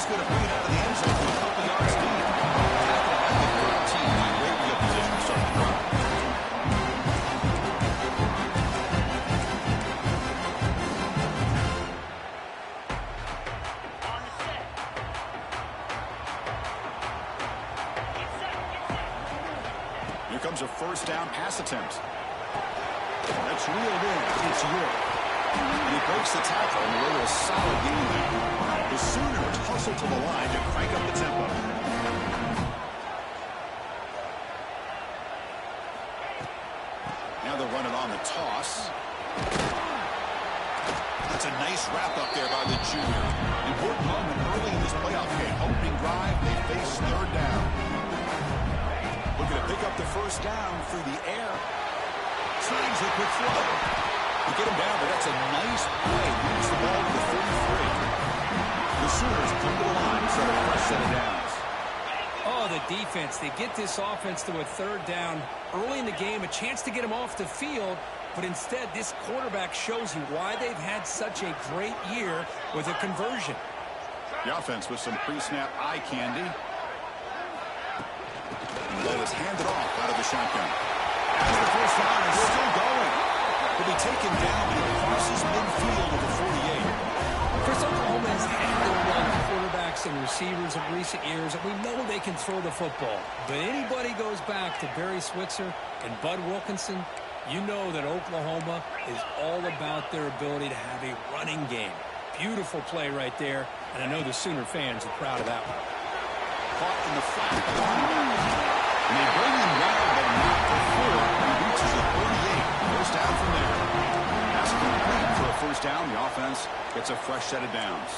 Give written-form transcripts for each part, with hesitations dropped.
going to bring it out of the end zone from a couple yards deep. Tackle at the 13. Great field position to start the drive. Here comes a first down pass attempt. That's reeled in. It's York. And he breaks the tackle and a little solid gain there. The Sooners hustle to the line to crank up the tempo. Now they'll run it on the toss. That's a nice wrap up there by the junior. Important moment early in this playoff game. Opening drive, they face third down. Looking to pick up the first down through the air. Tries a quick throw. To get him down, but that's a nice play. Moves the ball to the 33. The Sooners come to the line, set a fresh set of downs. Oh, the defense. They get this offense to a third down early in the game, a chance to get him off the field, but instead this quarterback shows you why they've had such a great year with a conversion. The offense with some pre-snap eye candy. And the ball is handed off out of the shotgun. As the first down is still going. He'll be taken down and he crosses midfield of the 48. Chris, Oklahoma has had their run quarterbacks and receivers of recent years, and we know they can throw the football. But anybody goes back to Barry Switzer and Bud Wilkinson, you know that Oklahoma is all about their ability to have a running game. Beautiful play right there, and I know the Sooner fans are proud of that one. Caught in the flat. And they bring him down, but not for 4. He reaches the 38. First down from there. Pass complete for a first down. The offense gets a fresh set of downs.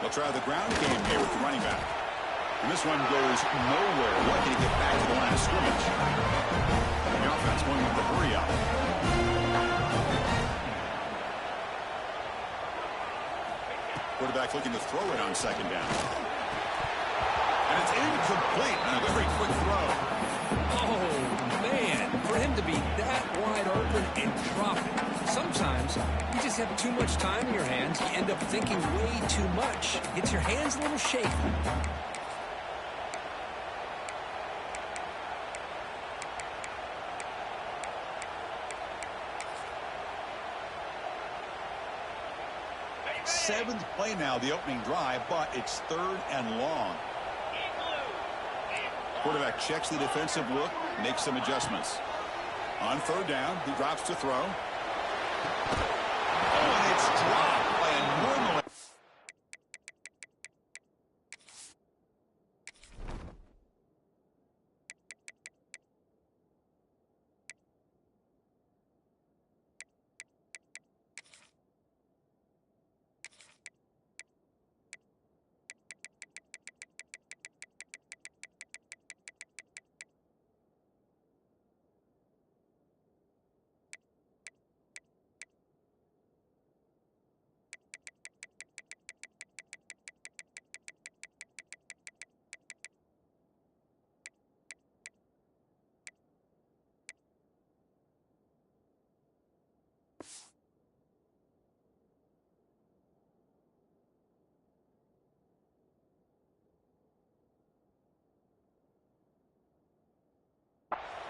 They'll try the ground game here with the running back. And this one goes nowhere. Lucky to get back to the line of scrimmage. The offense going with the hurry up. Quarterback looking to throw it on second down. And it's incomplete on a very quick throw. Oh, man, for him to be that wide open and drop it. Sometimes you just have too much time in your hands. You end up thinking way too much. Gets your hands a little shaky. Seventh play now, the opening drive, but it's third and long. Quarterback checks the defensive look, makes some adjustments. On third down, he drops to throw. Oh, and it's dropped by a normal.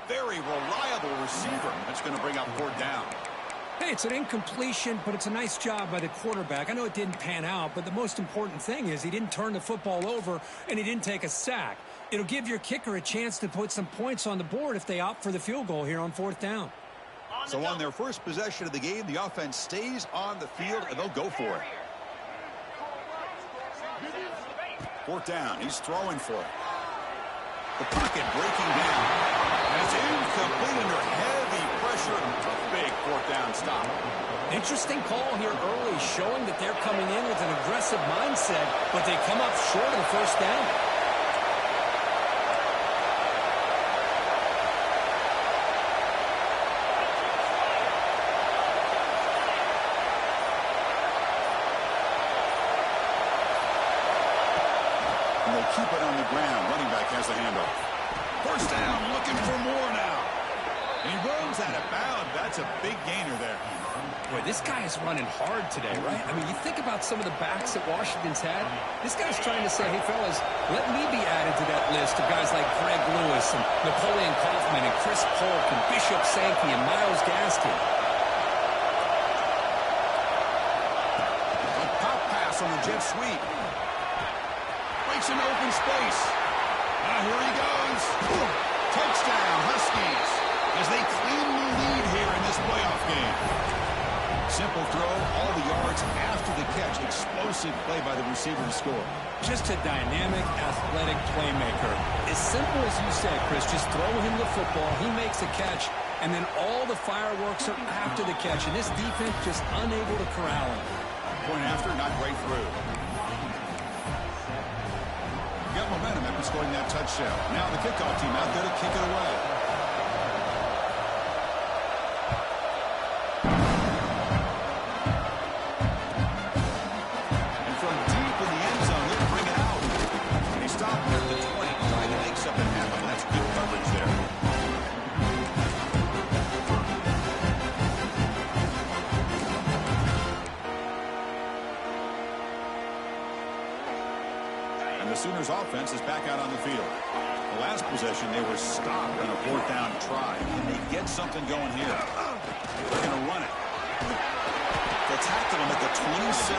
Very reliable receiver. That's going to bring up fourth down. Hey, it's an incompletion, but it's a nice job by the quarterback. I know it didn't pan out, but the most important thing is he didn't turn the football over and he didn't take a sack. It'll give your kicker a chance to put some points on the board if they opt for the field goal here on fourth down. So on their first possession of the game, the offense stays on the field and they'll go for it. Fourth down. He's throwing for it. The pocket breaking down. And it's incomplete under heavy pressure. A big fourth down stop. Interesting call here early, showing that they're coming in with an aggressive mindset, but they come up short of the first down. And they'll keep it on the ground. Running back has the handoff. First down, looking for more now. And he runs out of bounds. That's a big gainer there. Boy, this guy is running hard today, right? I mean, you think about some of the backs that Washington's had. This guy's trying to say, hey, fellas, let me be added to that list of guys like Greg Lewis and Napoleon Kaufman and Chris Polk and Bishop Sankey and Myles Gaskin. A pop pass on the jet sweep. Breaks into open space. Here he goes. Touchdown, Huskies, as they claim the lead here in this playoff game. Simple throw, all the yards after the catch. Explosive play by the receiver to score. Just a dynamic, athletic playmaker. As simple as you said, Chris, just throw him the football, he makes a catch, and then all the fireworks are after the catch, and this defense just unable to corral him. Point after, not great through. Got momentum after scoring that touchdown. Now the kickoff team out there to kick it away. And from deep in the end zone, they'll bring it out. And he stopped there at the 20, trying to make something happen. That's good coverage there. The Sooners offense is back out on the field. The last possession, they were stopped on a 4th down try. Can they get something going here? They're going to run it. They'll tackle him at the 27.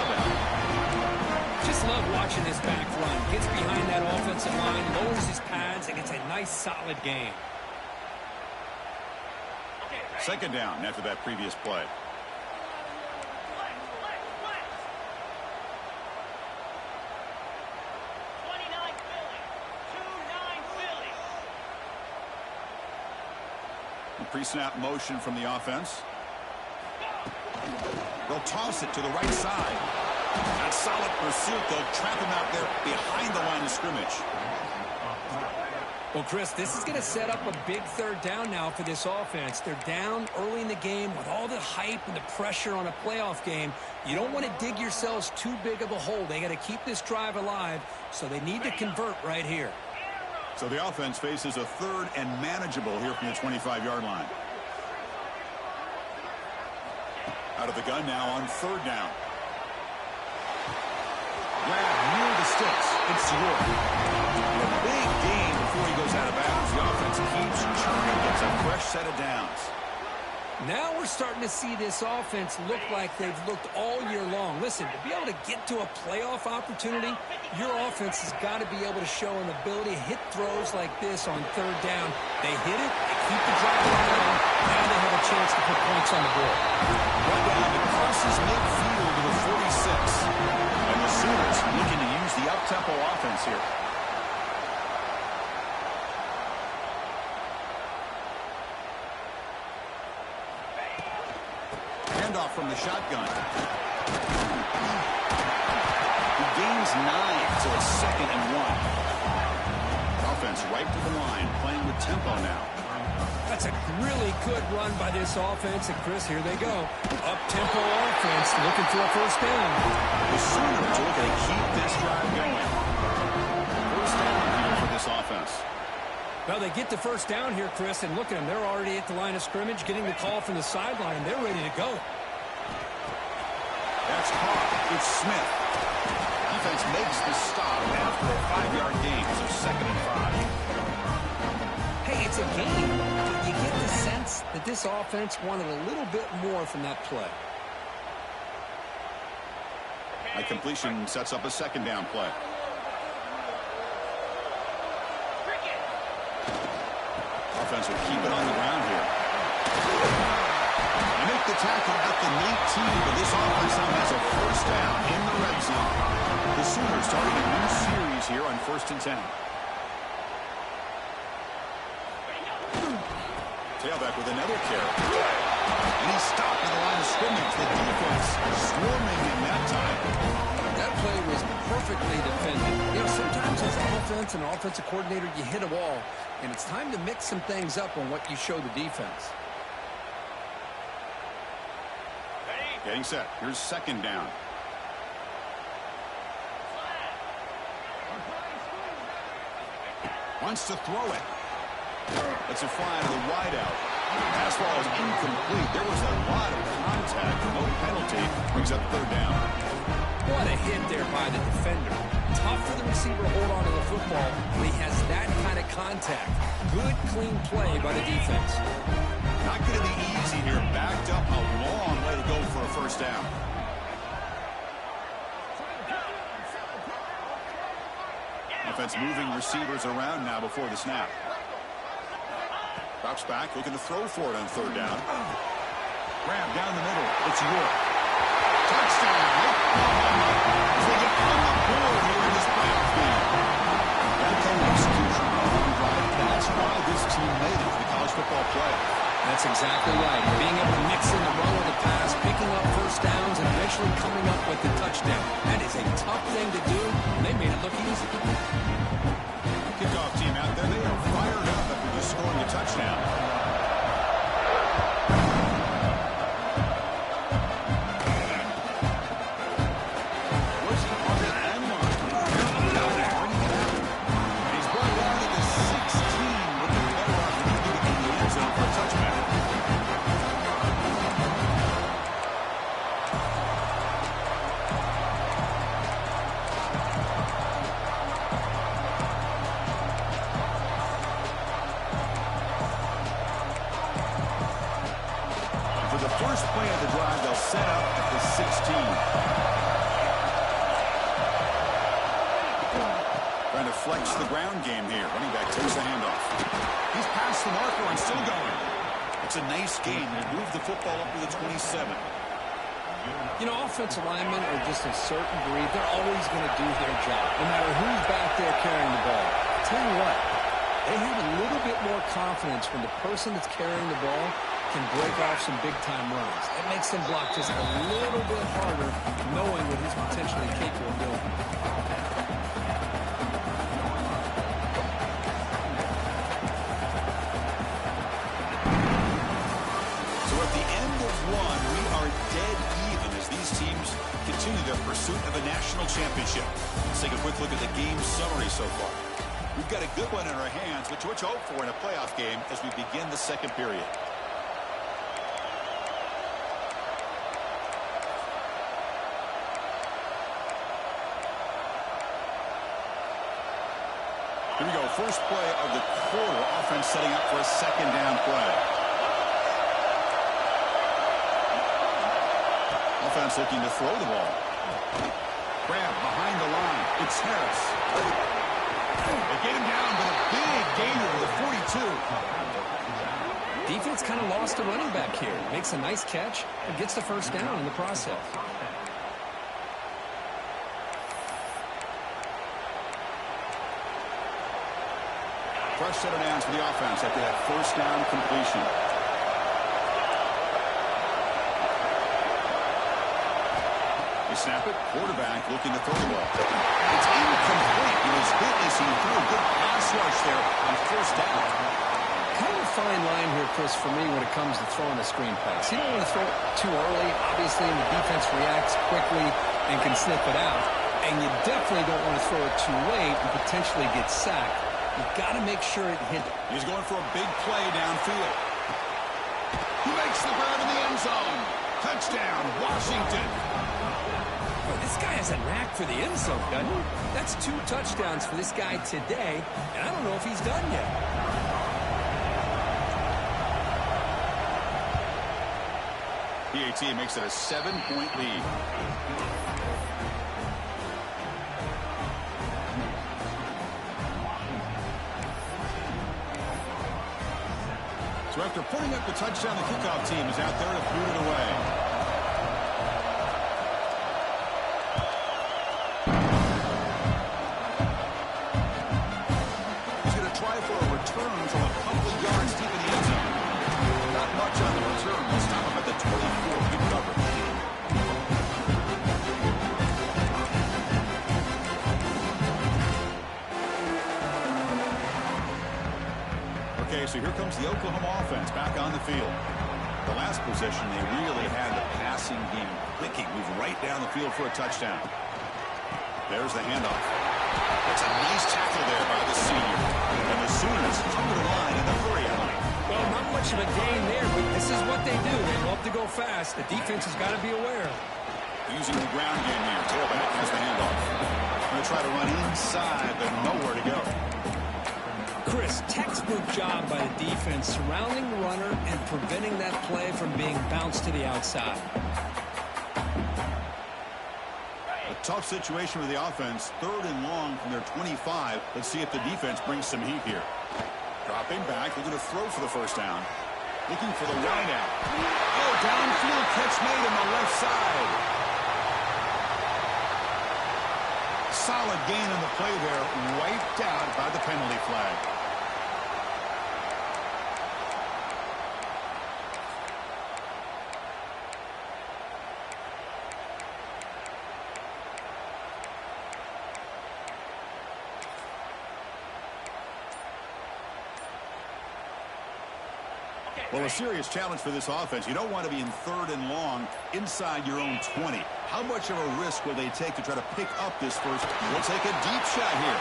Just love watching this back run. Gets behind that offensive line, lowers his pads, and gets a nice, solid game. 2nd down after that previous play. Pre-snap motion from the offense. They'll toss it to the right side. That solid pursuit. They'll trap him out there behind the line of scrimmage. Well, Chris, this is going to set up a big 3rd down now for this offense. They're down early in the game with all the hype and the pressure on a playoff game. You don't want to dig yourselves too big of a hole. They got to keep this drive alive, so they need to convert right here. So the offense faces a 3rd and manageable here from the 25-yard line. Out of the gun now on 3rd down. Grab near the sticks. It's York. A big gain before he goes out of bounds. The offense keeps churning. Gets a fresh set of downs. Now we're starting to see this offense look like they've looked all year long. Listen, to be able to get to a playoff opportunity, your offense has got to be able to show an ability to hit throws like this on 3rd down. They hit it, they keep the drive alive. Now they have a chance to put points on the board. Right down, it crosses midfield to the 46. And the Sooners looking to use the up-tempo offense here. Handoff from the shotgun. He gains 9, so it's 2nd and 1. Offense right to the line, playing with tempo now. That's a really good run by this offense. And, Chris, here they go. Up-tempo offense looking for a 1st down. The Sooners are looking to keep this drive going. 1st down here for this offense. Well, they get the 1st down here, Chris, and look at them. They're already at the line of scrimmage, getting the call from the sideline, and they're ready to go. That's caught. It's Smith. Defense makes the stop after a 5-yard gain, so 2nd and 5. Hey, it's a game, but you get the sense that this offense wanted a little bit more from that play. A completion sets up a 2nd down play. Offense will keep it on the ground here. They make the tackle at the 19, but this offense now has a 1st down in the red zone. The Sooners starting a new series here on 1st and 10. Tailback with another carry. And he's stopped at the line of scrimmage. The defense swarming him that time. That play was perfectly defended. You know, sometimes as an offense and offensive coordinator, you hit a wall, and it's time to mix some things up on what you show the defense. Getting set. Here's 2nd down. Wants to throw it. It's a fly to the wideout. Pass pass falls incomplete. There was a lot of contact. No penalty. Brings up third down. What a hit there by the defender. Tough for the receiver to hold on to the football when he has that kind of contact. Good, clean play by the defense. Not going to be easy here. Backed up a long way to go for a first down. Offense moving receivers around now before the snap. Drops back, looking to throw for it on third down. Grab down the middle. It's York. Touchdown. As they get on the board here in this playoff game. That kind of execution on one drive, that's why this team made it to the college football playoff. That's exactly right. Being able to mix in the run or the pass, picking up first downs, and eventually coming up with the touchdown. That is a tough thing to do. They made it look easy. Kickoff team out there, they are fired up after just scoring a touchdown. He's brought down to the 16 with the better opportunity in the end zone for a touchback. For the first play of the drive, they'll set up at the 16. Trying to flex the ground game here. Running back takes the handoff. He's past the marker and still going. It's a nice gain. They move the football up to the 27. You know, offensive linemen are just a certain breed. They're always going to do their job, no matter who's back there carrying the ball. Tell you what, they have a little bit more confidence when the person that's carrying the ball can break off some big-time runs. It makes them block just a little bit harder, knowing what he's potentially capable of doing. So at the end of one, we are dead even as these teams continue their pursuit of a national championship. Let's take a quick look at the game summary so far. We've got a good one in our hands, which we'll hope for in a playoff game as we begin the second period. Here we go. First play of the quarter. Offense setting up for a second down play. Offense looking to throw the ball. Grab behind the line. It's Harris. They get him down, but a big gainer to the 42. Defense kind of lost a running back here. Makes a nice catch and gets the first down in the process. Fresh set of downs for the offense after that first down completion. They snap it. Quarterback looking to throw the ball. It's incomplete. He was hit as he threw a good pass rush there on first down. Kind of a fine line here, Chris, for me when it comes to throwing a screen pass. You don't want to throw it too early, obviously, and the defense reacts quickly and can sniff it out. And you definitely don't want to throw it too late and potentially get sacked. You've got to make sure it hit. He's going for a big play downfield. He makes the grab in the end zone. Touchdown, Washington. Boy, this guy has a knack for the end zone, doesn't he? That's 2 touchdowns for this guy today, and I don't know if he's done yet. PAT makes it a 7-point lead. So after putting up the touchdown, the kickoff team is out there to boot it away. He's going to try for a return from a couple of yards deep in the end zone. Not much on the return. They'll stop him at the 24. Good coverage. Okay, so here comes the Oklahoma offense back on the field. The last possession, they really had the passing game clicking. Move right down the field for a touchdown. There's the handoff. That's a nice tackle there by the senior. And the Sooners come to the line in the hurry line. Well, not much of a gain there, but this is what they do. They love to go fast. The defense has got to be aware. Using the ground game here. Tailback has the handoff. Going to try to run inside, but nowhere to go. Chris, textbook job by the defense surrounding the runner and preventing that play from being bounced to the outside. A tough situation with the offense. 3rd and long from their 25. Let's see if the defense brings some heat here. Dropping back. They're going to throw for the first down. Looking for the wide out. Oh, downfield catch made on the left side. Solid gain on the play there. Wiped out by the penalty flag. Well, a serious challenge for this offense. You don't want to be in 3rd and long inside your own 20. How much of a risk will they take to try to pick up this first? We'll take a deep shot here.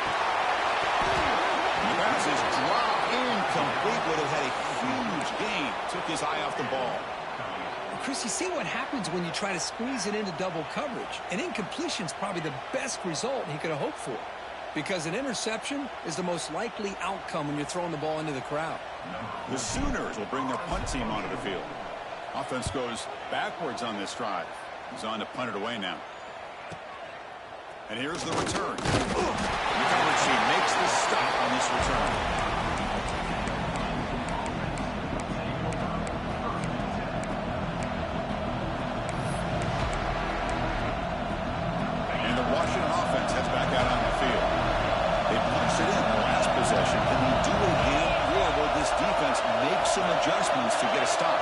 The pass is dropped incomplete. Would have had a huge gain. Took his eye off the ball. Chris, you see what happens when you try to squeeze it into double coverage. An incompletion is probably the best result he could have hoped for, because an interception is the most likely outcome when you're throwing the ball into the crowd. The Sooners will bring their punt team onto the field. Offense goes backwards on this drive. He's on to punt it away now. And here's the return. The coverage team makes the stop on this return. And the Washington offense heads back out on the field. They punched it in the last possession. Can they do it again? Or will this defense make some adjustments to get a stop?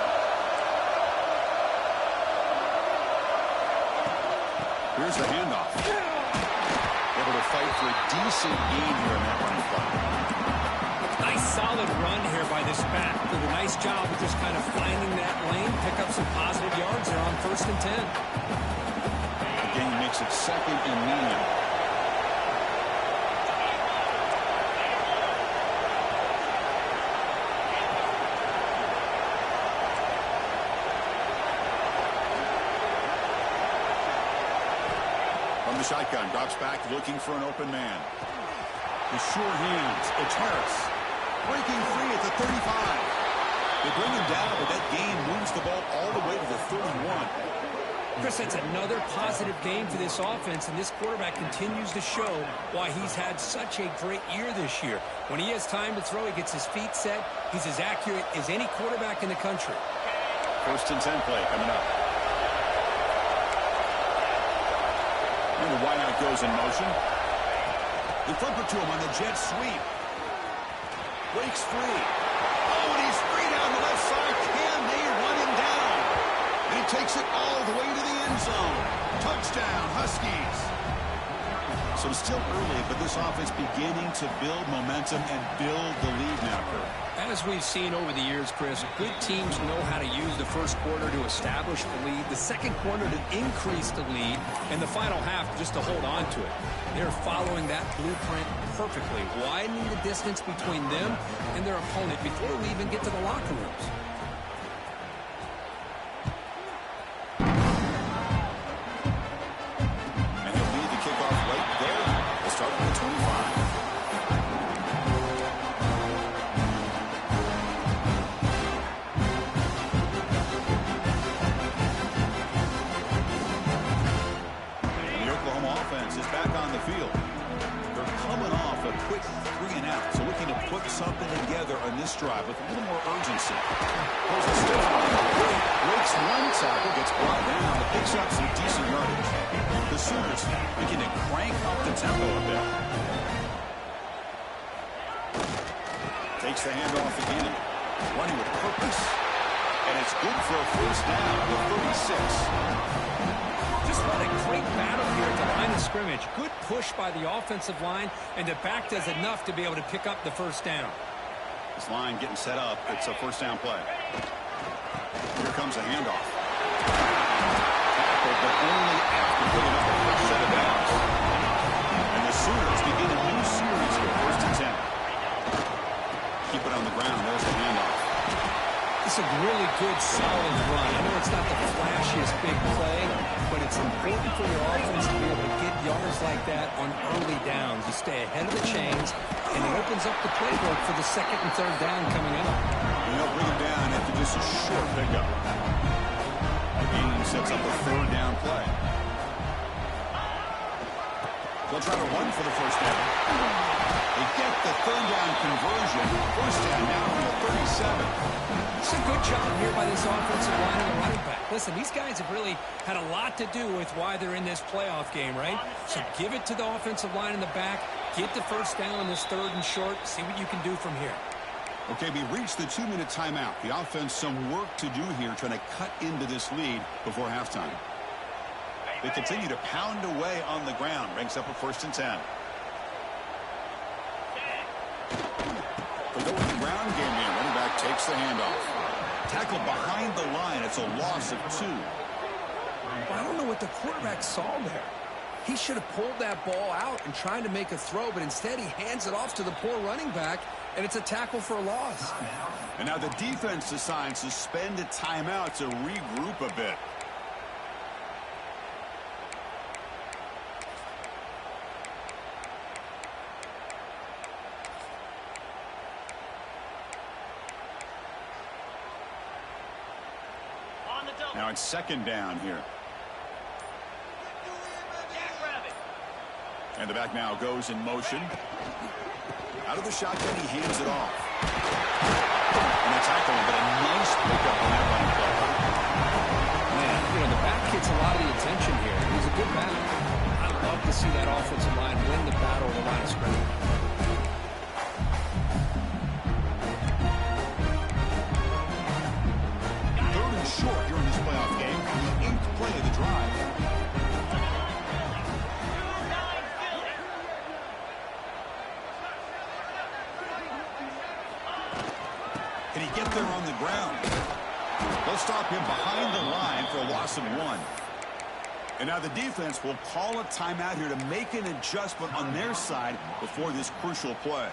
Here's the handoff. Able to fight for a decent gain here in that running play. Nice solid run here by this back. Did a nice job of just kind of finding that lane, pick up some positive yards there on 1st and 10. Again, he makes it 2nd and medium. From the shotgun, drops back, looking for an open man. The sure hands. It's Harris. Breaking free at the 35. They bring him down, but that gain moves the ball all the way to the 31. Chris, that's another positive game for this offense, and this quarterback continues to show why he's had such a great year this year. When he has time to throw, he gets his feet set. He's as accurate as any quarterback in the country. 1st and 10 play coming up. And the wideout goes in motion. They flip it to him on the jet sweep. Breaks free. Oh, and he's free down the left side. Can they run him down? And he takes it all the way to the end zone. Touchdown, Huskies. So it's still early, but this offense beginning to build momentum and build the lead now, Kurt. As we've seen over the years, Chris, good teams know how to use the first quarter to establish the lead, the second quarter to increase the lead, and the final half just to hold on to it. They're following that blueprint perfectly, widening the distance between them and their opponent before we even get to the locker rooms. And he'll lead the kickoff right there. We'll start with the 25. Is back on the field. They're coming off a quick 3 and out, so looking to put something together on this drive with a little more urgency. Pulls a stiff one. Breaks one tackle, gets brought down, but picks up some decent yardage. The Sooners looking to crank up the tempo a bit. Takes the handoff again, running with purpose, and it's good for a first down with 36. Just what a great battle here at the line of scrimmage. Good push by the offensive line, and the back does enough to be able to pick up the first down. This line getting set up. It's a first down play. Here comes a handoff. Tackle, but only after putting up a first set of downs. And the Sooners begin a new series here, 1st and 10. Keep it on the ground. There's the handoff. It's a really good, solid run. I know it's not the flashiest big play, but it's important for your offense to be able to get yards like that on early downs. You stay ahead of the chains, and it opens up the playbook for the second and third down coming up. And they'll bring him down after just a short pickup. The game sets up a third down play. They'll try to run for the first down. They get the third down conversion. First down now from the 37. It's a good job here by this offensive line and the running back. Listen, these guys have really had a lot to do with why they're in this playoff game, right? So give it to the offensive line in the back. Get the first down on this third and short. See what you can do from here. Okay, we reached the 2-minute timeout. The offense some work to do here trying to cut into this lead before halftime. They continue to pound away on the ground. Ranks up a 1st and 10. They go with the ground game here. Running back takes the handoff. Tackle behind the line. It's a loss of 2. Well, I don't know what the quarterback saw there. He should have pulled that ball out and tried to make a throw, but instead he hands it off to the poor running back, and it's a tackle for a loss. And now the defense decides to spend a timeout to regroup a bit. Now it's 2nd down here. And the back now goes in motion. Out of the shotgun, he hands it off. And a tackle, but a nice pickup on that running play. Man, you know, the back gets a lot of the attention here. He's a good back. I love to see that offensive line win the battle of the line of scrimmage. Short during this playoff game, the 8th play of the drive. Can he get there on the ground? They'll stop him behind the line for a loss of 1. And now the defense will call a timeout here to make an adjustment on their side before this crucial play.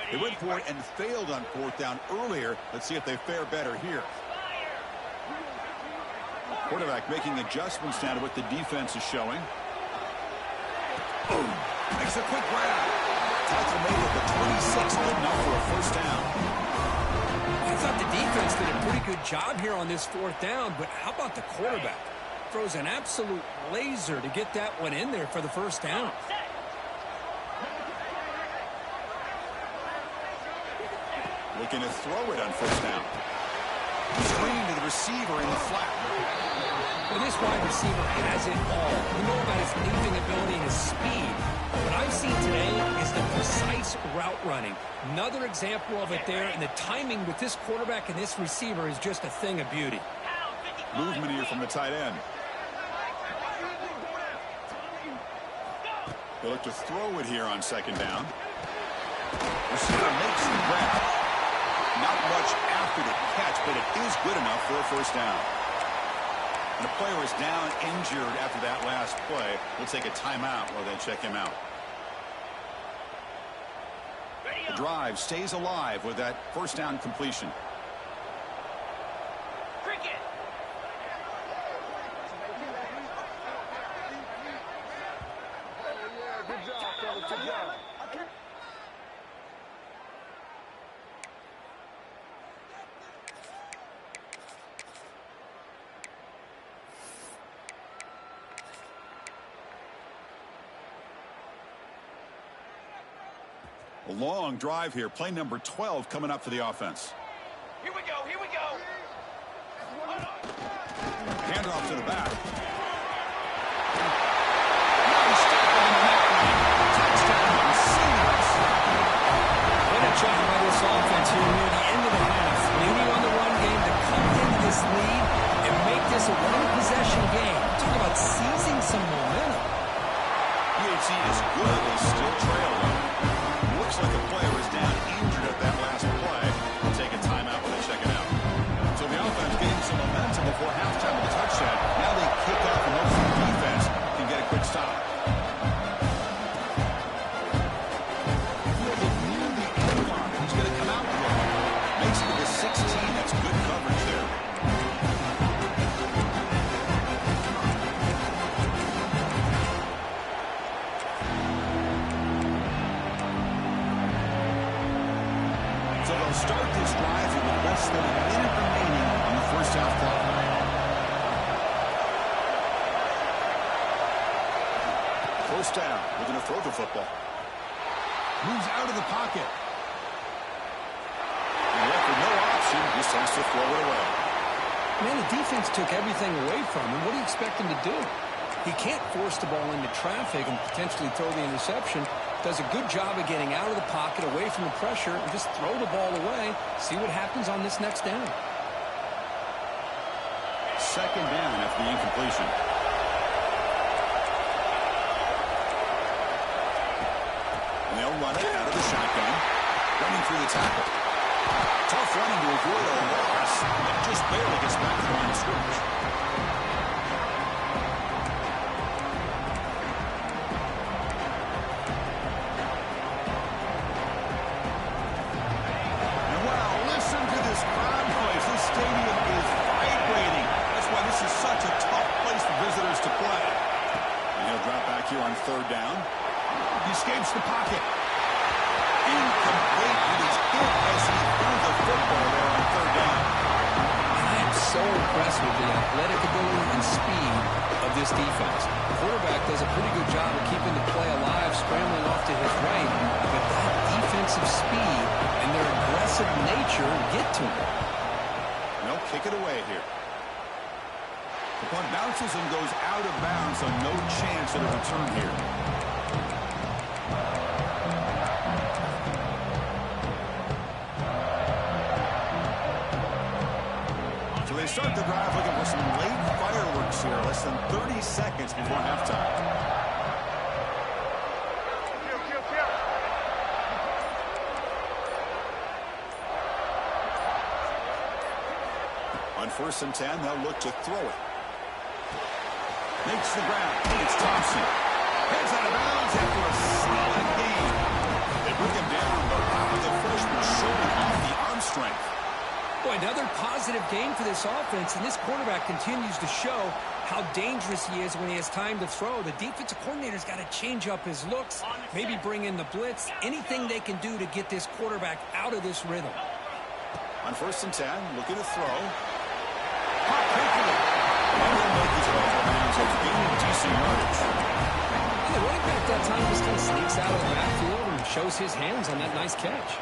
They went for it and failed on 4th down earlier. Let's see if they fare better here. Quarterback making adjustments now to what the defense is showing. Boom. Makes a quick grab. Tackle made at the 26. Good enough for a first down. I thought the defense did a pretty good job here on this 4th down, but how about the quarterback? Throws an absolute laser to get that one in there for the first down. Looking to throw it on first down. Screen to the receiver in the flat. Well, this wide receiver has it all. We know about his leaping ability and his speed. What I've seen today is the precise route running. Another example of it there, and the timing with this quarterback and this receiver is just a thing of beauty. Movement here from the tight end. They look to throw it here on 2nd down. Receiver makes the grab. Not much after the catch, but it is good enough for a first down. And the player is down injured after that last play. We'll take a timeout while they check him out. The drive stays alive with that first down completion. Cricket. Good job, fellas. Good job. A long drive here. Play number 12 coming up for the offense. Here we go. Here we go. Handoff to the back. Nice tackle on the net line. Touchdown receivers. What a job by this offense here near the end of the half. Leaning on the run game to come into this lead and make this a one-possession game. Talk about seizing some momentum. PHC is good. They still trail them. Looks like the player is down injured at that last play. We'll take a timeout when they check it out. So the offense gained some momentum before halftime with a touchdown. Now they kick off and hopefully the defense can get a quick stop. Fielded near the end line. He's going to come out with it. Makes it to the 16. That's good coverage there. So they'll start this drive with less than a minute remaining on the first half clock. First down. We're going to throw the football. Moves out of the pocket. And left with no option, just has to throw it away. Man, the defense took everything away from him. What do you expect him to do? He can't force the ball into traffic and potentially throw the interception. Does a good job of getting out of the pocket, away from the pressure, and just throw the ball away. See what happens on this next down. Second down after the incompletion. And they'll run it out of the shotgun. Running through the tackle. Tough running to avoid a loss. And just barely gets back to the line of scrimmage. And wow, listen to this crowd noise. This stadium is vibrating. That's why this is such a tough place for visitors to play. And he'll drop back here on third down. He escapes the pocket. Incomplete, and it's hit as he threw the football there on third down. I am so impressed with the athletic ability and speed of this defense. The quarterback does a pretty good job of keeping the play alive, scrambling off to his right, but that defensive speed and their aggressive nature get to him. They'll kick it away here. The punt bounces and goes out of bounds, so no chance at a return here. They start the drive looking for some late fireworks here. Less than 30 seconds before halftime. On 1st and 10, they'll look to throw it. Makes the ground. It's Thompson. Heads out of bounds after a solid gain. They bring him down, but wow, the freshman showing off the arm strength. Boy, another positive game for this offense, and this quarterback continues to show how dangerous he is when he has time to throw. The defensive coordinator's got to change up his looks, maybe bring in the blitz, anything they can do to get this quarterback out of this rhythm. On 1st and 10, looking to throw. Hot quickly. And he'll make his way for bounds after gaining decent yardage. And the running back that time just kind of sneaks out of the backfield and shows his hands on that nice catch.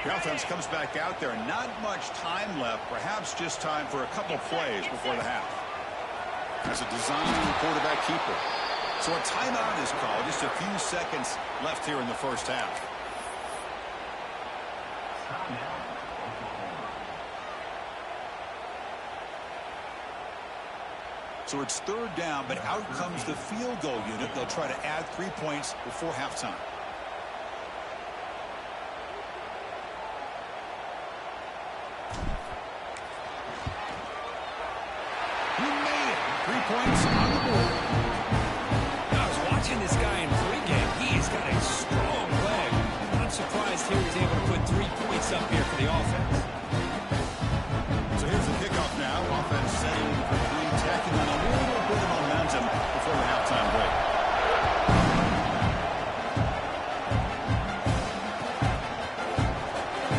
The offense comes back out there. Not much time left. Perhaps just time for a couple plays before the half. As a design quarterback keeper. So a timeout is called. Just a few seconds left here in the first half. So it's third down, but out comes the field goal unit. They'll try to add 3 points before halftime. He made it. 3 points on the board. I was watching this guy in pregame. He's got a strong leg. I'm surprised here he's able to put 3 points up here for the offense. So here's the kickoff now. Offense setting for 3, tacking on a little bit of momentum before the halftime break.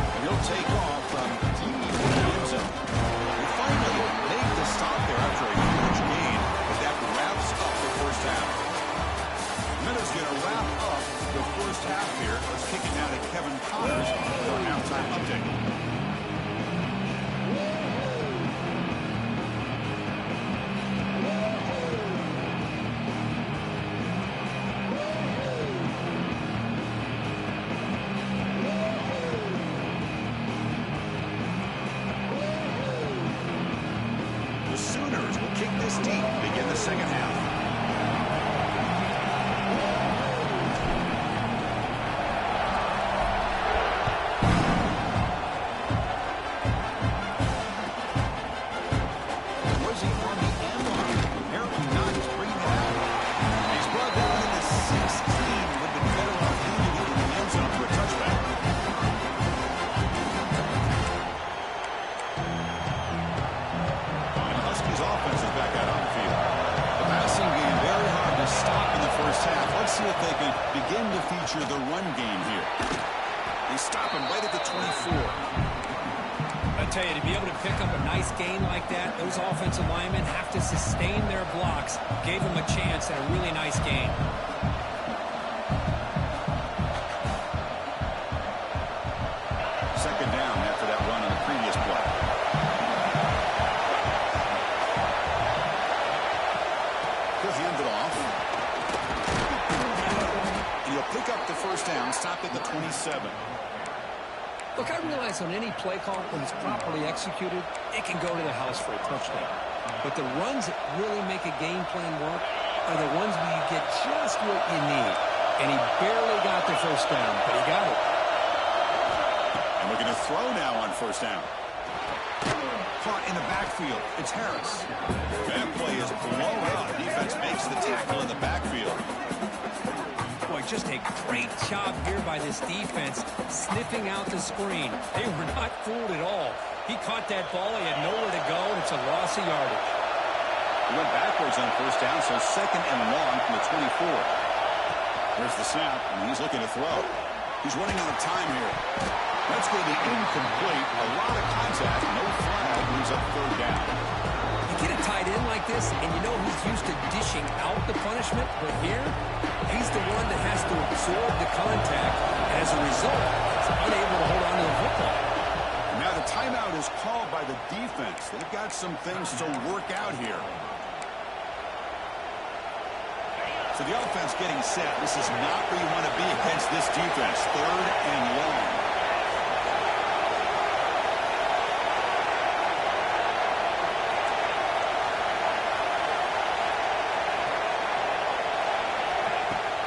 And he'll take off from deep in the end zone. And finally, he'll make the stop there after a huge gain, but that wraps up the first half. Minutes going to wrap up the first half here. Let's kick it now to Kevin Connors for a halftime update. The Sooners will kick this deep to begin the second half. seen on the end line. Apparently not. He's bringing it out. He's brought down in the 16 with the better opportunity in the end zone for a touchback. And the Huskies offense is back out on the field. The passing game very hard to stop in the first half. Let's see if they can begin to feature the run game here. They stop him right at the 24. I tell you, to be able to pick up a nice gain like that, those offensive linemen have to sustain their blocks. Gave them a chance at a really nice gain. Second down after that run on the previous play. He'll hand it off. And he'll pick up the first down, stop at the 27. Look, I realize on any play call, when it's properly executed, it can go to the house for a touchdown. But the runs that really make a game plan work are the ones where you get just what you need. And he barely got the first down, but he got it. And we're going to throw now on first down. Caught in the backfield. It's Harris. That play is blown up. Defense makes the tackle in the backfield. Boy, just a great job here by this defense, sniffing out the screen. They were not fooled at all. He caught that ball. He had nowhere to go, and it's a loss of yardage. He went backwards on first down, so second and long from the 24. There's the snap, and he's looking to throw. He's running out of time here. That's going to be incomplete. A lot of contact, no flag, brings up third down. You get a tight end like this, and you know he's used to dishing out the punishment, but here, he's the one that has to absorb the contact, and as a result, he's unable to hold on to the football. Now the timeout is called by the defense. They've got some things to work out here. So the offense getting set. This is not where you want to be against this defense. Third and long.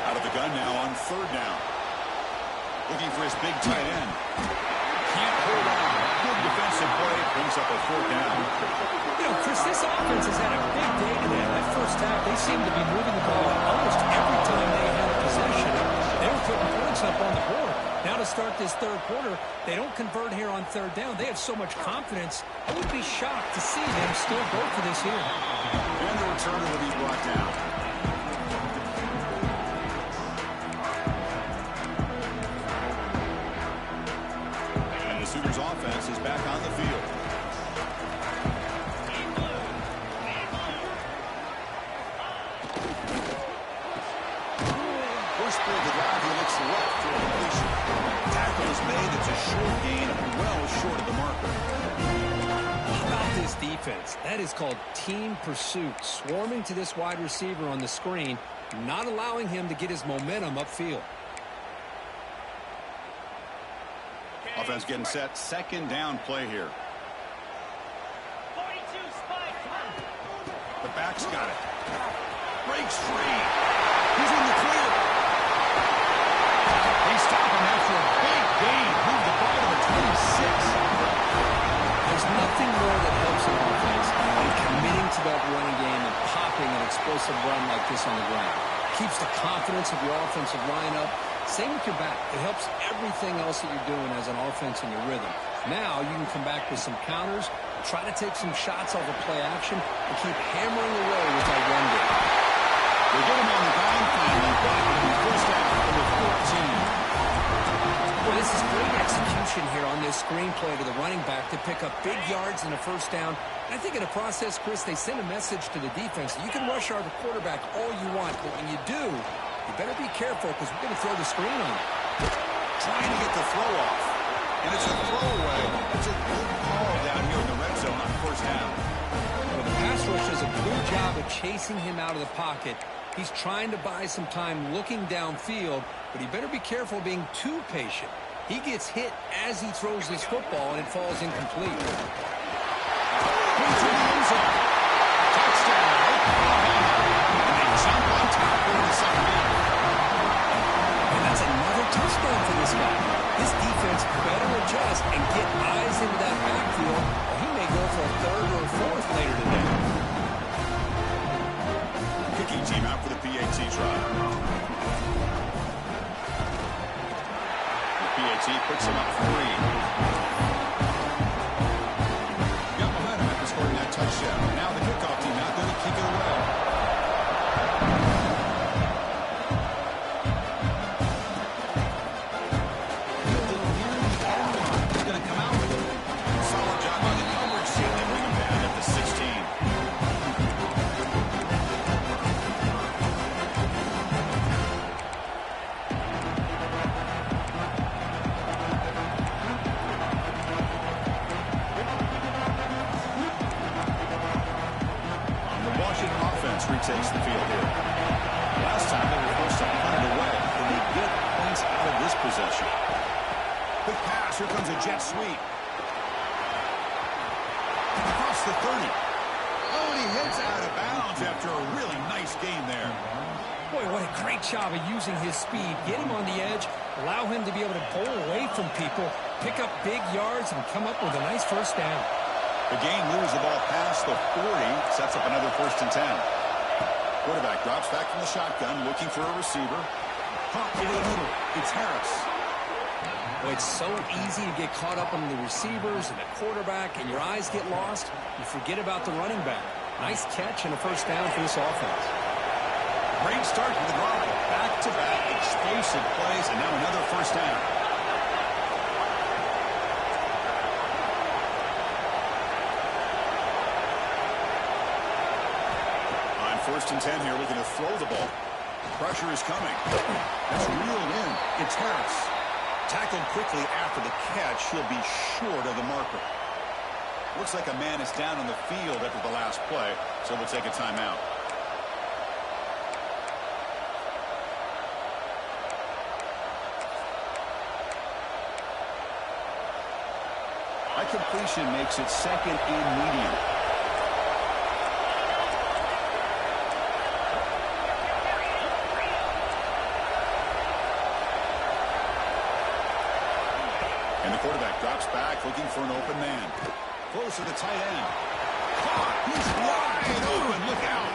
Out of the gun now on third down. Looking for his big tight end. Can't hold on. Good defensive play. Brings up a fourth down. You know, Chris, this offense has had a big day today. That first half, they seem to be moving the ball almost every time they had possession. They were putting points up on the board. Now to start this third quarter, they don't convert here on third down. They have so much confidence. I would be shocked to see them still go for this here. And the returner will be brought down. And the Sooners offense is back on the field. First play of the drive, he looks left for a completion. Tackle is made. It's a short gain, well short of the marker. How about this defense? That is called team pursuit. Swarming to this wide receiver on the screen, not allowing him to get his momentum upfield. Offense getting set. Second down play here. 42, Spike. The back's got it. Breaks free. He's in the clear. They stop him after a big gain. Move the ball to the 26. There's nothing more that helps an offense than committing to that running game and popping an explosive run like this on the ground. Keeps the confidence of your offensive line up. Same with your back. It helps everything else that you're doing as an offense in your rhythm. Now you can come back with some counters, try to take some shots off of play action, and keep hammering away with that run game. They get him on the ground finally, but first down number 14. Well, this is great execution here on this screenplay to the running back to pick up big yards and a first down. And I think in the process, Chris, they send a message to the defense. You can rush our quarterback all you want, but when you do, you better be careful because we're going to throw the screen on him. Trying to get the throw off. And it's a throwaway. It's a good call down here in the red zone on first down. Well, the pass rush does a good job of chasing him out of the pocket. He's trying to buy some time looking downfield, but he better be careful being too patient. He gets hit as he throws this football, and it falls incomplete. Into the end zone. Touchdown. And they jump on top of the second half. And that's another touchdown for this guy. This defense better adjust and get eyes into that backfield, or he may go for a third or a fourth later today. See, he picks him up free. Got momentum after scoring that touchdown. Now the kickoff team out there to kick it away. He's going to come out with it. Solid job on the number. See, they bring him down at the 16. Retakes the field here. Last time they were forced to punt it away, and they get points out of this possession. Quick pass. Here comes a jet sweep. Across the 30. Oh, and he hits out of bounds after a really nice game there. Boy, what a great job of using his speed. Get him on the edge, allow him to be able to pull away from people, pick up big yards, and come up with a nice first down. The game moves the ball past the 40, sets up another 1st and 10. Quarterback drops back from the shotgun, looking for a receiver. Pump over the middle. It's Harris. Well, it's so easy to get caught up on the receivers and the quarterback, and your eyes get lost. You forget about the running back. Nice catch and a first down for this offense. Great start to the drive. Back-to-back explosive plays, and now another first down. First and 10 here, looking to throw the ball. Pressure is coming. That's reeled in. It's Harris. Tackled quickly after the catch. He'll be short of the marker. Looks like a man is down on the field after the last play, so we'll take a timeout. That completion makes it 2nd and medium. And the quarterback drops back, looking for an open man. Close to the tight end. Caught. He's wide open. Look out.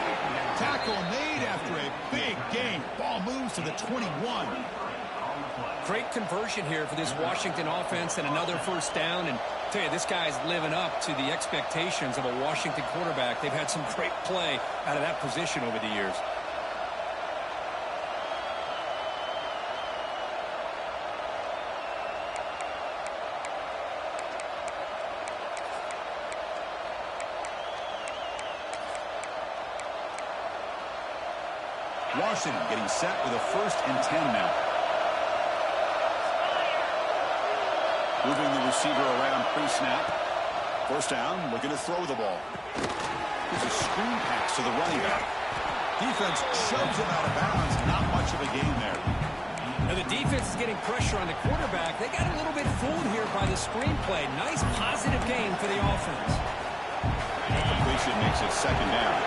Tackle made after a big gain. Ball moves to the 21. Great conversion here for this Washington offense and another first down. And I tell you, this guy's living up to the expectations of a Washington quarterback. They've had some great play out of that position over the years. Washington getting set with a 1st and 10 now. Moving the receiver around pre-snap. First down, looking to throw the ball. There's a screen pass to the running back. Defense shoves him out of bounds. Not much of a gain there. Now the defense is getting pressure on the quarterback. They got a little bit fooled here by the screen play. Nice positive gain for the offense. And completion makes it 2nd down.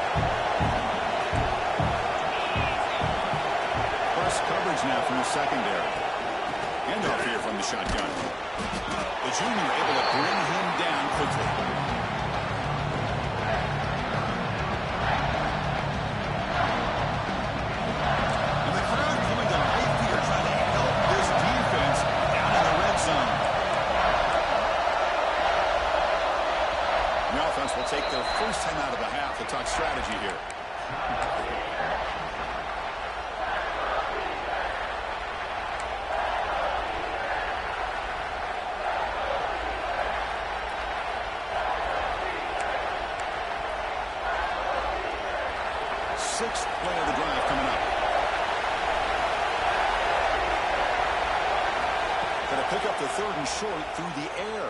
Coverage now from the secondary. Handoff here from the shotgun. The junior able to bring him down quickly. And the crowd coming to life here, trying to help this defense down in the red zone. The offense will take their first 10 out of the half to talk strategy here. Sixth play of the drive coming up. Going to pick up the 3rd and short through the air.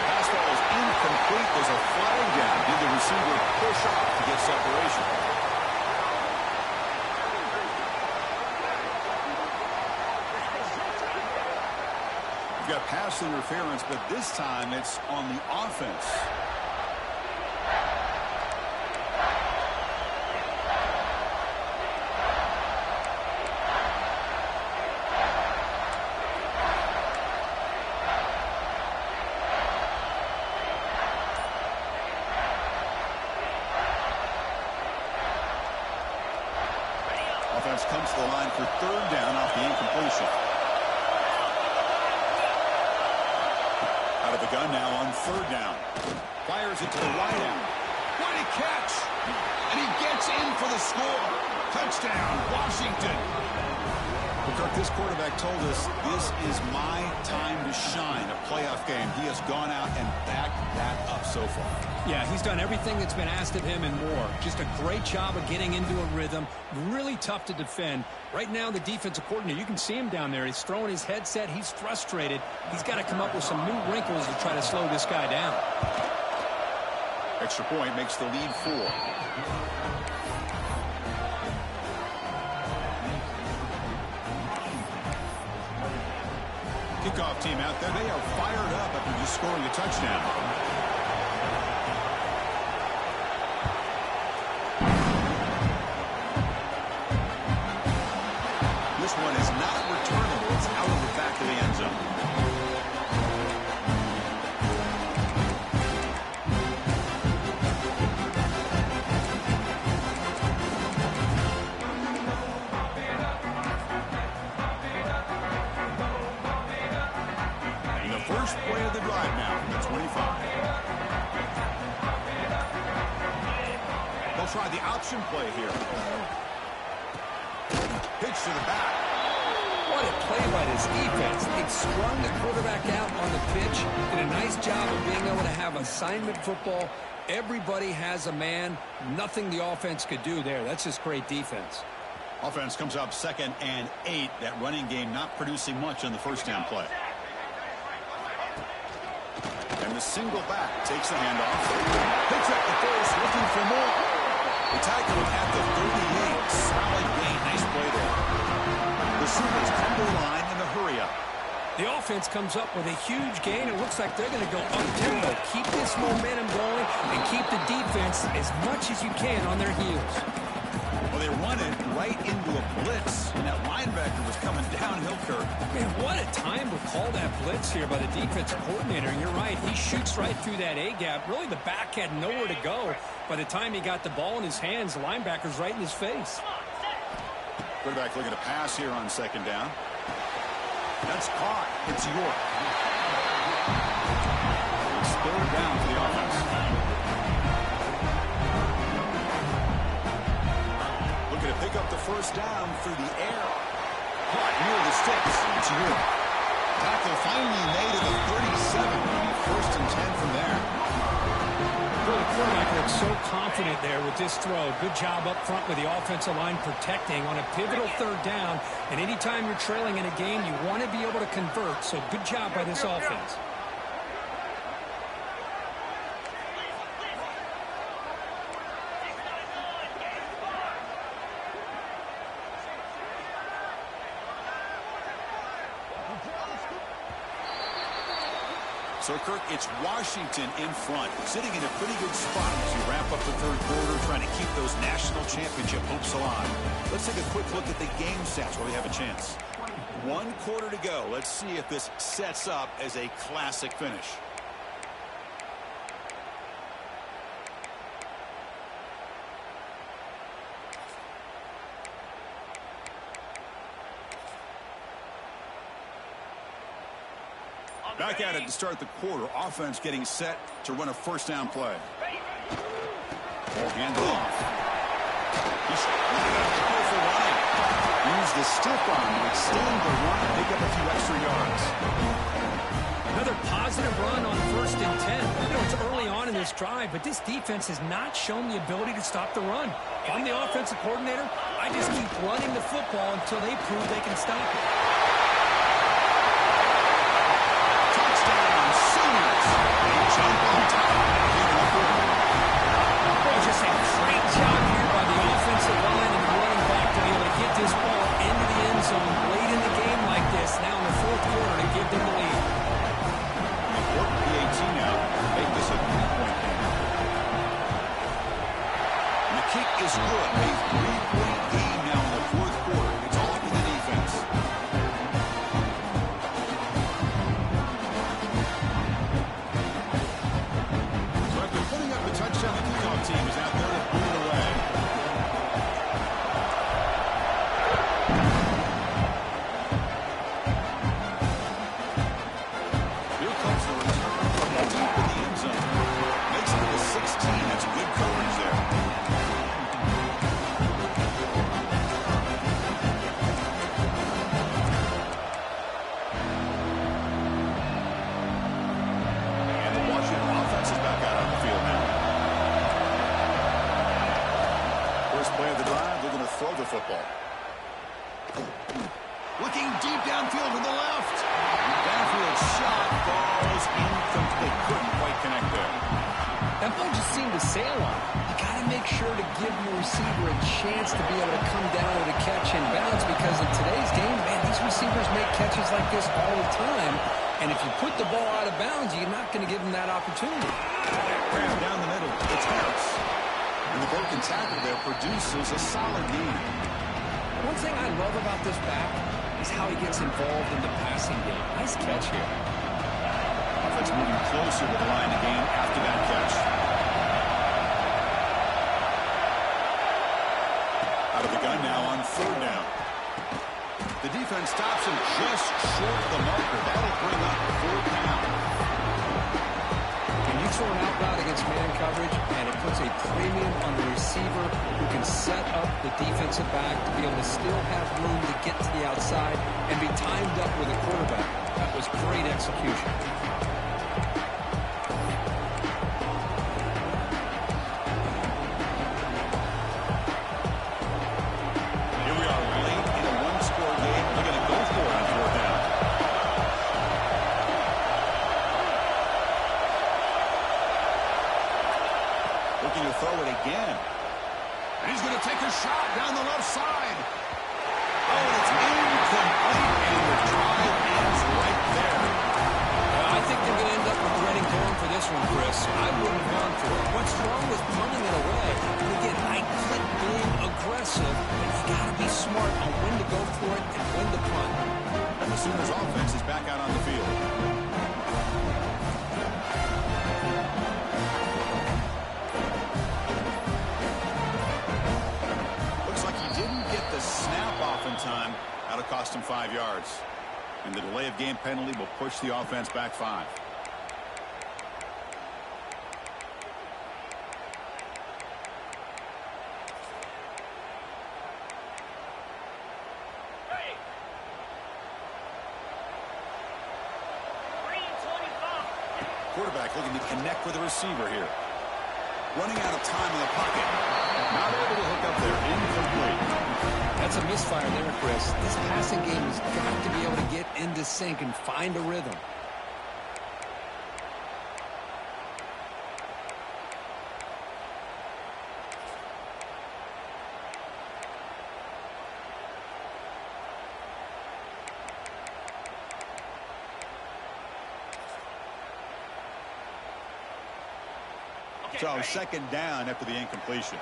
Pass ball is incomplete. There's a flag down. Did the receiver push off to get separation? You've got pass interference, but this time it's on the offense. Offense comes to the line for 3rd down off the incompletion. gun now on third down. Fires it to the wide out. What a catch! And he gets in for the score. Touchdown, Washington. Well, Kirk, this quarterback told us this is my time to shine, a playoff game. He has gone out and backed that up so far. Yeah, he's done everything that's been asked of him and more. Just a great job of getting into a rhythm. Really tough to defend. Right now, the defensive coordinator, you can see him down there. He's throwing his headset. He's frustrated. He's got to come up with some new wrinkles to try to slow this guy down. Extra point makes the lead 4. Kickoff team out there. They are fired up after just scoring a touchdown. This one is not returnable. It's out of the back of the end zone. First play of the drive now from the 25. They'll try the option play here. Pitch to the back. What a play by this defense. They strung the quarterback out on the pitch. Did a nice job of being able to have assignment football. Everybody has a man. Nothing the offense could do there. That's just great defense. Offense comes up 2nd and 8. That running game not producing much on the first down play. And the single back takes the handoff. Picks up the first, looking for more. They tackle him at the 38. Solid gain. Nice play there. The Sooners come to the line in the hurry-up. The offense comes up with a huge gain. It looks like they're going to go up-tempo. Keep this momentum going and keep the defense as much as you can on their heels. Well, they run it right into a blitz, and that linebacker was coming downhill, Kirk. Man, what a time to call that blitz here by the defensive coordinator. And you're right, he shoots right through that A-gap. Really, the back had nowhere to go. By the time he got the ball in his hands, the linebacker's right in his face. Quarterback looking to pass here on 2nd down. That's caught. It's York. It's 3rd down for the offense. Looking to pick up the first down through the air. Caught near the sticks. It's York. Tackle finally made at the 37. 1st and 10 from there. The quarterback looks so confident there with this throw. Good job up front with the offensive line protecting on a pivotal 3rd down. And anytime you're trailing in a game, you want to be able to convert. So good job by this offense. So, Kirk, it's Washington in front, sitting in a pretty good spot as you wrap up the 3rd quarter, trying to keep those national championship hopes alive. Let's take a quick look at the game stats where we have a chance. 1 quarter to go. Let's see if this sets up as a classic finish. Back at it to start the quarter. Offense getting set to run a first down play. Hand off. He's for running. Use the stiff arm to extend the run and pick up a few extra yards. Another positive run on 1st and 10. You know, it's early on in this drive, but this defense has not shown the ability to stop the run. If I'm the offensive coordinator, I just keep running the football until they prove they can stop it. Jump on top. Just a great job here by the offensive line and the running back to be able to get this ball into the end zone late in the game like this. Now in the 4th quarter to give them the lead. Important PAT now. Make this a 3-point game. And the kick is good. A 3-point game now in the 4th quarter. It's all up to the defense. Touchdown, the kickoff team is out there to put it away. Here comes the return from throw the football. Looking deep downfield to the left. Downfield shot falls incomplete. Couldn't quite connect there. That ball just seemed to sail on. You got to make sure to give your receiver a chance to be able to come down with a catch and bounce, because in today's game, man, these receivers make catches like this all the time. And if you put the ball out of bounds, you're not going to give them that opportunity. Grab down the middle. It's Harris. And the broken tackle there produces a solid lead. One thing I love about this back is how he gets involved in the passing game. Nice catch here. Offense moving closer to the line of game after that catch. Out of the gun now on third down. The defense stops him just short of the marker. That'll bring up fourth down. And you throw an out route against man coverage, and it puts a premium on the receiver who can set up the defensive back to be able to still have room to get to the outside and be timed up with a quarterback. That was great execution. Here we are late in a one-score game. They're going to go for it on fourth down. Looking to throw it again. And he's going to take a shot down the left side. Oh, it's incomplete, and the drive ends right there. I think they're going to end up regretting going for this one, Chris. I wouldn't have gone for it. What's wrong with punting it away? And again, I get being aggressive, but you got to be smart on when to go for it and when to punt. And the Sooners offense is back out on the field. Looks like he didn't get the snap off in time. That'll cost him 5 yards. And the delay of game penalty will push the offense back 5. Hey! Green 25. Quarterback looking to connect with the receiver here. Running out of time in the pocket. Not able to hook up there. Incomplete. That's a misfire there, Chris. This passing game has got to be able to get into sync and find a rhythm. So second down after the incompletion.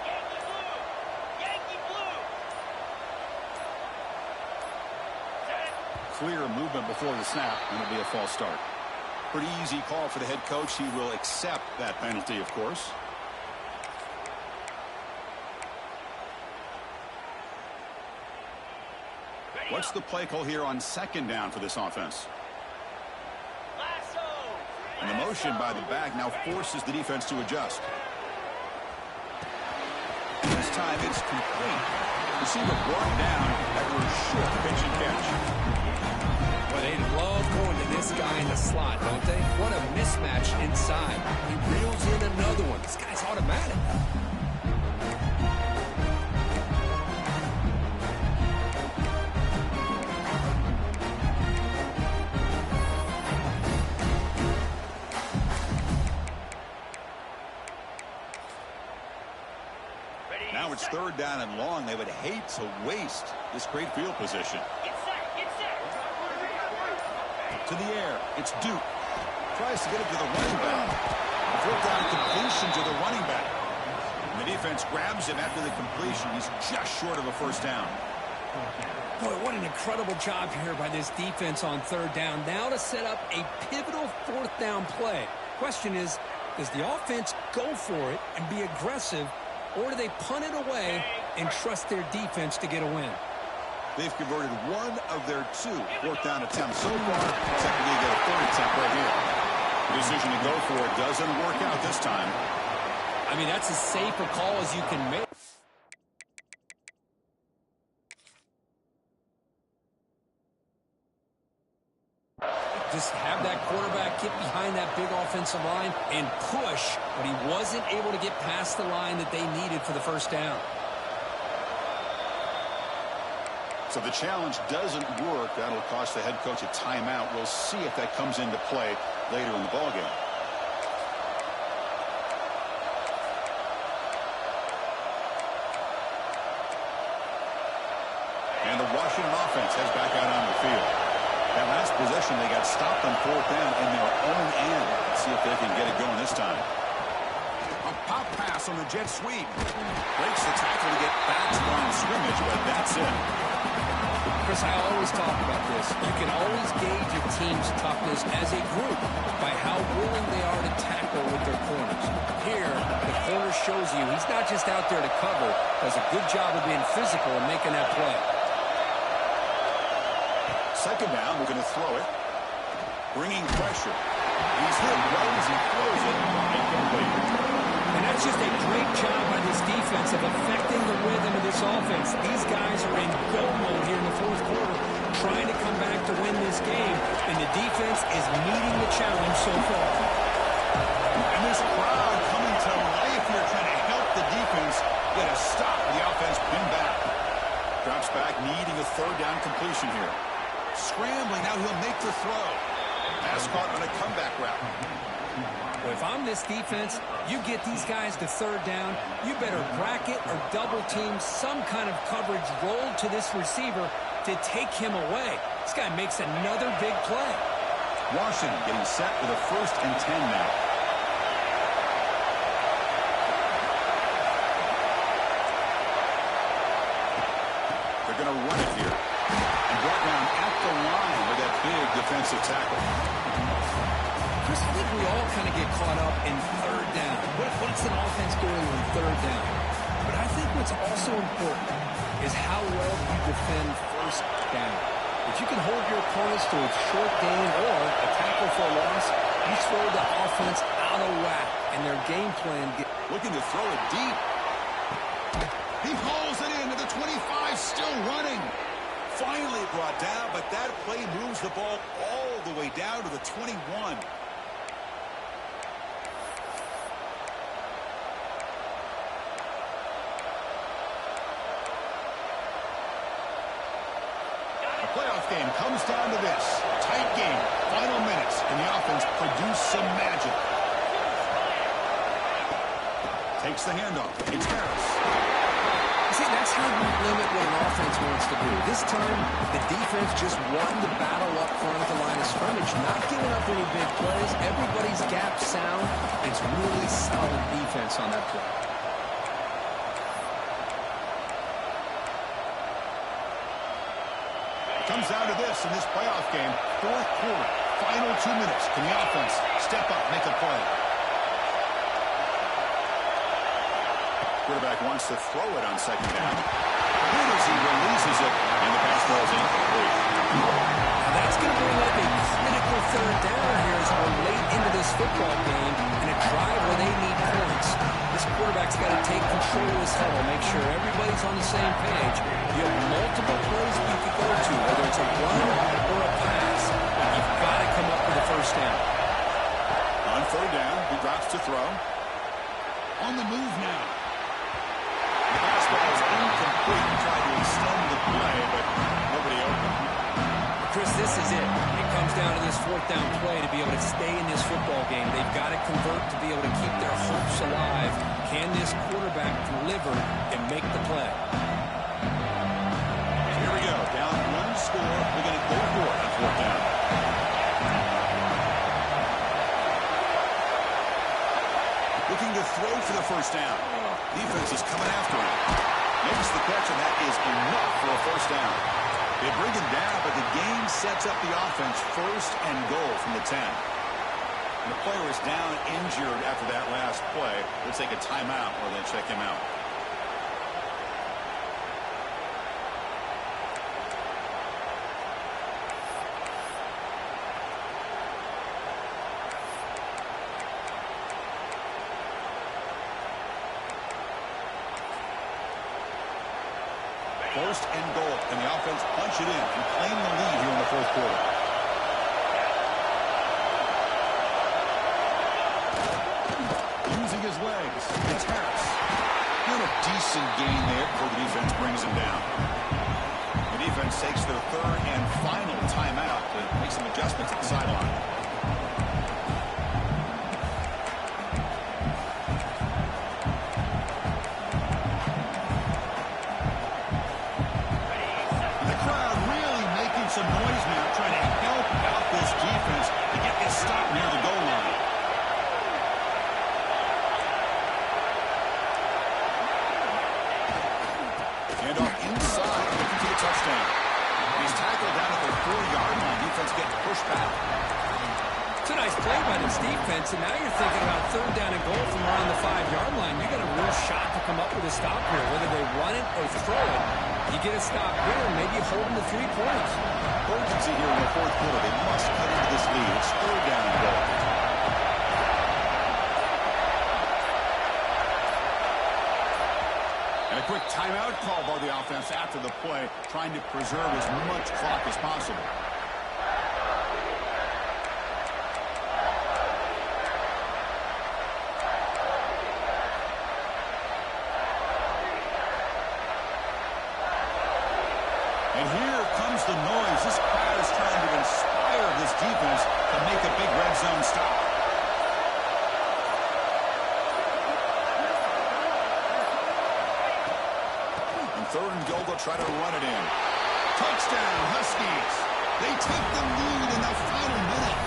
Yankee blue! Yankee blue! Set. Clear movement before the snap, and it'll be a false start. Pretty easy call for the head coach. He will accept that penalty, of course. What's the play call here on second down for this offense? Lasso! And the motion by the back now forces the defense to adjust. This time it's complete. Receiver brought down. That was short pitch and catch. Well, they love going to this guy in the slot, don't they? What a mismatch inside. He reels in another one. This guy's automatic. Now it's third down and long. They would hate to waste this great field position. Get set! Get set! To the air. It's Duke. Tries to get it to the running back. A fourth down completion to the running back. And the defense grabs him after the completion. He's just short of a first down. Boy, what an incredible job here by this defense on third down. Now to set up a pivotal fourth down play. Question is, does the offense go for it and be aggressive, or do they punt it away and trust their defense to get a win? They've converted one of their 2 fourth down attempts so far. Second, they get a third attempt right here. The decision to go for it doesn't work out this time. I mean, that's as safe a call as you can make. just have that quarterback get behind that big offensive line and push, but he wasn't able to get past the line that they needed for the first down. So the challenge doesn't work. That'll cost the head coach a timeout. We'll see if that comes into play later in the ballgame. And the Washington offense heads back out on the field. That last possession, they got stopped on fourth down in their own end. Let's see if they can get it going this time. A pop pass on the jet sweep. Breaks the tackle to get back to line of scrimmage, but that's it. Chris, I always talk about this. You can always gauge a team's toughness as a group by how willing they are to tackle with their corners. Here, the corner shows you he's not just out there to cover, does a good job of being physical and making that play. Second down, we're going to throw it. Bringing pressure. He's hit right as he throws it. Incomplete. And that's just a great job by this defense of affecting the rhythm of this offense. These guys are in go mode here in the fourth quarter, trying to come back to win this game, and the defense is meeting the challenge so far. And this crowd coming to life here, trying to help the defense get a stop. The offense pinned back. Drops back, needing a third down completion here. Scrambling, now he'll make the throw. Pass caught on a comeback route. Well, if I'm this defense, you get these guys to third down, you better bracket or double team some kind of coverage rolled to this receiver to take him away. This guy makes another big play. Washington getting set with a 1st and 10 now. They're going to run it here. And brought down at the line with that big defensive tackle. Chris, I think we all kind of get caught up in third down. What's an offense doing on third down? But I think what's also important is how well you defend first down. If you can hold your opponents to a short gain or a tackle for a loss, you throw the offense out of whack, and their game plan looking to throw it deep. He hauls it into the 25, still running. Finally brought down, but that play moves the ball all the way down to the 21. The playoff game comes down to this. Tight game, final minutes, and the offense produced some magic. Takes the handoff. It's Harris. See, that's how you limit what an offense wants to do. This time, the defense just won the battle up front at the line of scrimmage, not giving up any big plays. Everybody's gap sound. It's really solid defense on that play. It comes down to this in this playoff game. Fourth quarter, final 2 minutes. Can the offense step up, make a play? Quarterback wants to throw it on second down. Good as he releases it, and the pass ball is incomplete. Now that's going to bring up a critical third down here as we're late into this football game in a drive where they need points. This quarterback's got to take control of his huddle, make sure everybody's on the same page. You have multiple plays you could go to, whether it's a run or a pass. You've got to come up with a first down. On third down, he drops to throw. On the move now. The pass ball is incomplete. He tried to extend the play, but nobody open. Chris, this is it. It comes down to this fourth down play to be able to stay in this football game. They've got to convert to be able to keep their hopes alive. Can this quarterback deliver and make the play? Here we go. Down one score. We're going to go for it on fourth down. Looking to throw for the first down. Defense is coming after him. Makes the catch, and that is enough for a first down. They bring him down, but the game sets up the offense first and goal from the 10. And the player is down injured after that last play. They'll take a timeout or they check him out. First and goal. Can the offense punch it in and claim the lead here in the fourth quarter? legs. It's Harris. Not a decent gain there before the defense brings him down. The defense takes their third and final timeout to make some adjustments at the sideline. The crowd really making some noise now, trying to help out this defense to get this stop near the goal line. And off inside, looking for the touchdown. He's tackled down at the 4-yard line. Defense getting pushed back. It's a nice play by this defense, and now you're thinking about third down and goal from around the 5-yard line. You got a real shot to come up with a stop here. Whether they run it or throw it, you get a stop here and maybe hold them to 3 points. Urgency here in the fourth quarter. They must cut into this lead. It's third down and goal. And a quick timeout call by the offense after the play, trying to preserve as much clock as possible. And here comes the noise. This crowd is trying to inspire this defense to make a big red zone stop. And third and goal, they'll try to run it in. Touchdown, Huskies. They take the lead in the final minute.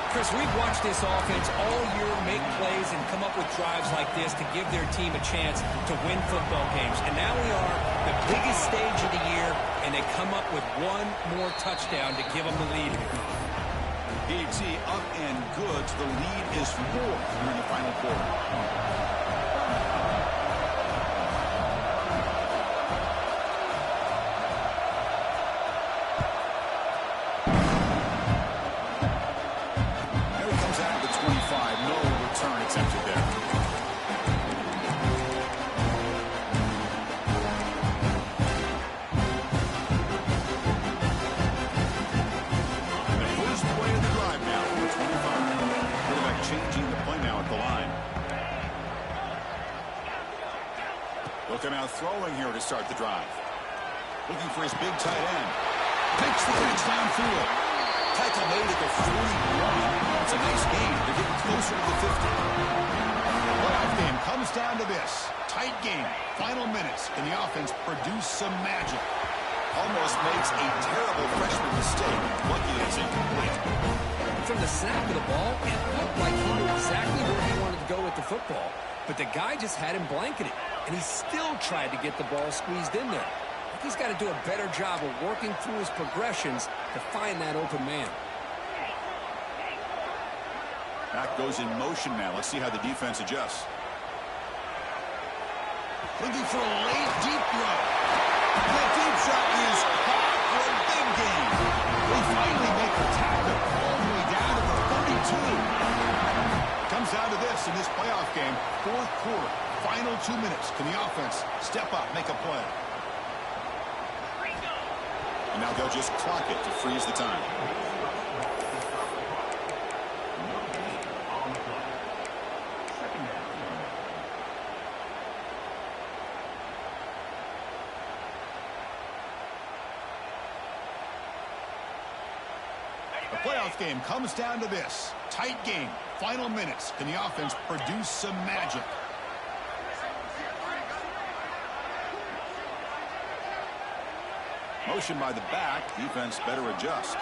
Chris, we've watched this offense all year make plays and come up with drives like this to give their team a chance to win football games. And now we are the biggest stage of the year, and they come up with one more touchdown to give them the lead. PAT up and good. So the lead is 4 here in the final quarter. Looking out throwing here to start the drive. Looking for his big tight end. Takes the catch downfield. Tackle made at the 41. It's a nice gain. They're getting closer to the 50. The playoff game comes down to this. Tight game. Final minutes. Can the offense produce some magic? Almost makes a terrible freshman mistake. Lucky it's incomplete. From the snap of the ball, it looked like he knew exactly where he wanted to go with the football. But the guy just had him blanketed, and he still tried to get the ball squeezed in there. I think he's got to do a better job of working through his progressions to find that open man. Back goes in motion now. Let's see how the defense adjusts. Looking for a late deep throw. The deep shot is caught for a big gain. They finally make the tackle all the way down to the 32. Comes down to this in this playoff game. Fourth quarter, final 2 minutes. Can the offense step up, make a play? And now they'll just clock it to freeze the time. The playoff game comes down to this. Tight game. Final minutes. Can the offense produce some magic? Motion by the back. Defense better adjust.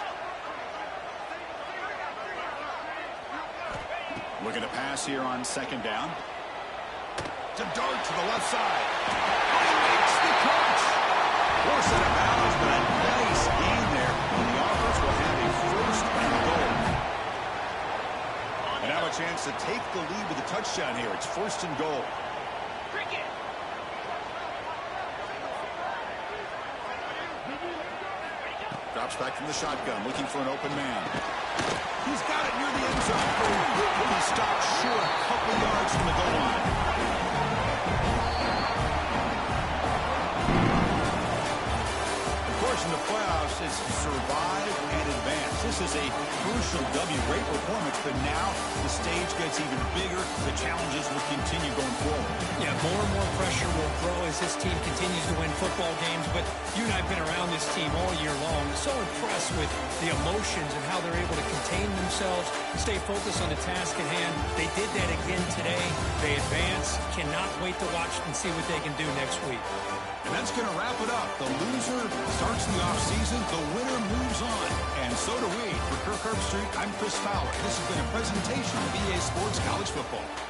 Looking to pass here on second down. To dart to the left side. He makes the catch. Force out of bounds, but a nice gain there. And the offense will have a first and goal. And now a chance to take the lead with a touchdown here. It's first and goal. Cricket. Drops back from the shotgun, looking for an open man. He's got it near the end zone. He stopped short a couple yards from the goal line. Of course, in the playoffs is survive and advance. This is a crucial W. Great performance, but now the stage gets even bigger. The challenges will continue going forward. Yeah, more and more pressure will grow as this team continues to win football games, but you and I have been around this team all year long. So impressed with the emotions and how they're able to contain themselves, stay focused on the task at hand. They did that again today. They advance. Cannot wait to watch and see what they can do next week. And that's going to wrap it up. The loser starts the offseason. The winner moves on. And so do we. For Kirk Herbstreit, I'm Chris Fowler. This has been a presentation of EA Sports College Football.